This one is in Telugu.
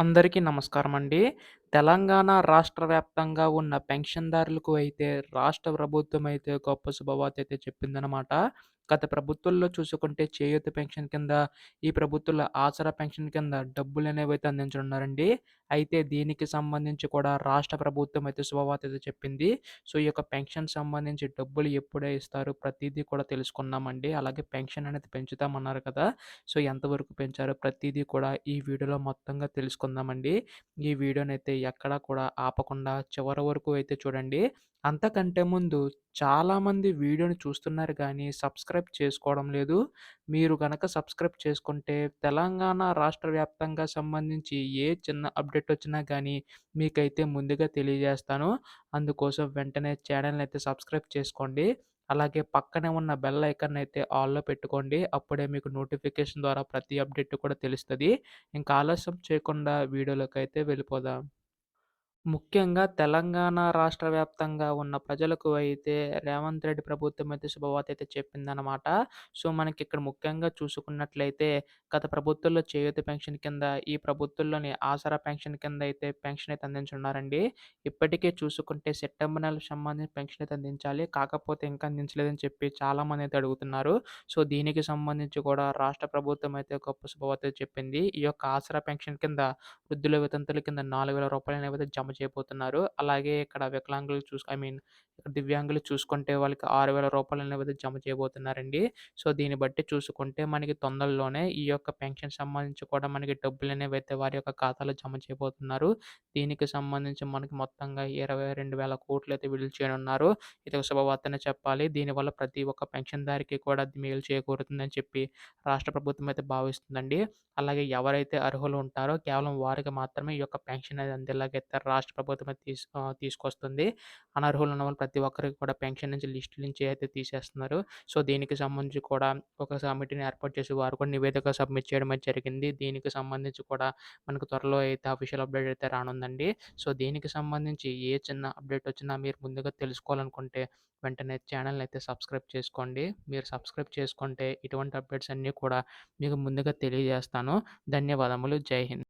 అందరికీ నమస్కారమండి. తెలంగాణ రాష్ట్ర వ్యాప్తంగా ఉన్న పెన్షన్‌దారులకు అయితే రాష్ట్ర ప్రభుత్వం అయితే గొప్ప శుభవార్త అయితే చెప్పిందనమాట. గత ప్రభుత్వంలో చూసుకుంటే చేయూత పెన్షన్ కింద, ఈ ప్రభుత్వంలో ఆసరా పెన్షన్ కింద డబ్బులనేవైతే అందించనున్నారండి. అయితే దీనికి సంబంధించి కూడా రాష్ట్ర ప్రభుత్వం అయితే శుభవార్త అయితే చెప్పింది. సో, ఈ యొక్క పెన్షన్ సంబంధించి డబ్బులు ఎప్పుడే ఇస్తారు ప్రతీదీ కూడా తెలుసుకుందామండి. అలాగే పెన్షన్ అనేది పెంచుతామన్నారు కదా! సో, ఎంతవరకు పెంచారో ప్రతీదీ కూడా ఈ వీడియోలో మొత్తంగా తెలుసుకుందామండి. ఈ వీడియోనైతే ఎక్కడా కూడా ఆపకుండా చివరి వరకు అయితే చూడండి. అంతకంటే ముందు చాలామంది వీడియోని చూస్తున్నారు గానీ సబ్స్క్రైబ్ చేసుకోవడం లేదు. మీరు గనక సబ్స్క్రైబ్ చేసుకుంటే తెలంగాణ రాష్ట్ర వ్యాప్తంగా సంబంధించి ఏ చిన్న అప్డేట్ వచ్చినా గానీ మీకైతే ముందుగా తెలియజేస్తాను. అందుకోసం వెంటనే ఛానెల్‌నైతే సబ్స్క్రైబ్ చేసుకోండి. అలాగే పక్కనే ఉన్న బెల్ ఐకాన్ అయితే ఆల్‌లో పెట్టుకోండి. అప్పుడే మీకు నోటిఫికేషన్ ద్వారా ప్రతి అప్డేట్ కూడా తెలుస్తది. ఇంకా ఆలస్యం చేయకుండా వీడియోలోకైతే వెళ్ళిపోదాం. ముఖ్యంగా తెలంగాణ రాష్ట్ర వ్యాప్తంగా ఉన్న ప్రజలకు అయితే రేవంత్ రెడ్డి ప్రభుత్వం అయితే శుభవార్త అయితే చెప్పిందనమాట. సో, మనకిక్కడ ముఖ్యంగా చూసుకున్నట్లయితే గత ప్రభుత్వంలో చేయూత పెన్షన్ కింద, ఈ ప్రభుత్వంలోని ఆసరా పెన్షన్ కింద అయితే పెన్షన్ అయితే అందించున్నారండి. ఇప్పటికే చూసుకుంటే సెప్టెంబర్ నెలకు సంబంధించి పెన్షన్ అయితే అందించాలి. కాకపోతే ఇంకా అందించలేదని చెప్పి చాలామంది అయితే అడుగుతున్నారు. సో, దీనికి సంబంధించి కూడా రాష్ట్ర ప్రభుత్వం అయితే గొప్ప శుభవార్త అయితే చెప్పింది. ఈ యొక్క ఆసరా పెన్షన్ కింద వృద్ధుల వితంతుల కింద రూ. 4,000 అనేవైతే జమ చేయబోతున్నారు. అలాగే ఇక్కడ వికలాంగులు ఇక్కడ దివ్యాంగులు చూసుకుంటే వాళ్ళకి రూ. 6,000 అనేవైతే జమ చేయబోతున్నారండి. సో, దీన్ని బట్టి చూసుకుంటే మనకి తొందరలోనే ఈ యొక్క పెన్షన్ సంబంధించి కూడా మనకి డబ్బులనేవైతే వారి యొక్క ఖాతాలో జమ చేయబోతున్నారు. దీనికి సంబంధించి మనకి మొత్తంగా 22,000 కోట్లు అయితే విడుదల చేయనున్నారు. ఇది ఒక శుభవార్తనే చెప్పాలి. దీనివల్ల ప్రతి ఒక్క పెన్షన్‌దారికి కూడా అది మేలు చేకూరుతుందని చెప్పి రాష్ట్ర ప్రభుత్వం అయితే భావిస్తుందండి. అలాగే ఎవరైతే అర్హులు ఉంటారో కేవలం వారికి మాత్రమే ఈ యొక్క పెన్షన్ అనేది అందేలాగైతే రాష్ట్ర ప్రభుత్వం అయితే తీసుకొస్తుంది. అనర్హులు ఉన్నవాళ్ళు ప్రతి ఒక్కరికి కూడా పెన్షన్ నుంచి లిస్ట్ నుంచి అయితే తీసేస్తున్నారు. సో, దీనికి సంబంధించి కూడా ఒక కమిటీని ఏర్పాటు చేసి వారు కూడా నివేదిక సబ్మిట్ చేయడం అయితే జరిగింది. దీనికి సంబంధించి కూడా మనకు త్వరలో అయితే అఫీషియల్ అప్డేట్ అయితే రానుందండి. సో, దీనికి సంబంధించి ఏ చిన్న అప్డేట్ వచ్చినా మీరు ముందుగా తెలుసుకోవాలనుకుంటే వెంటనే ఛానెల్‌ని అయితే సబ్స్క్రైబ్ చేసుకోండి. మీరు సబ్స్క్రైబ్ చేసుకుంటే ఇటువంటి అప్డేట్స్ అన్నీ కూడా మీకు ముందుగా తెలియజేస్తాను. ధన్యవాదములు. జై హింద్.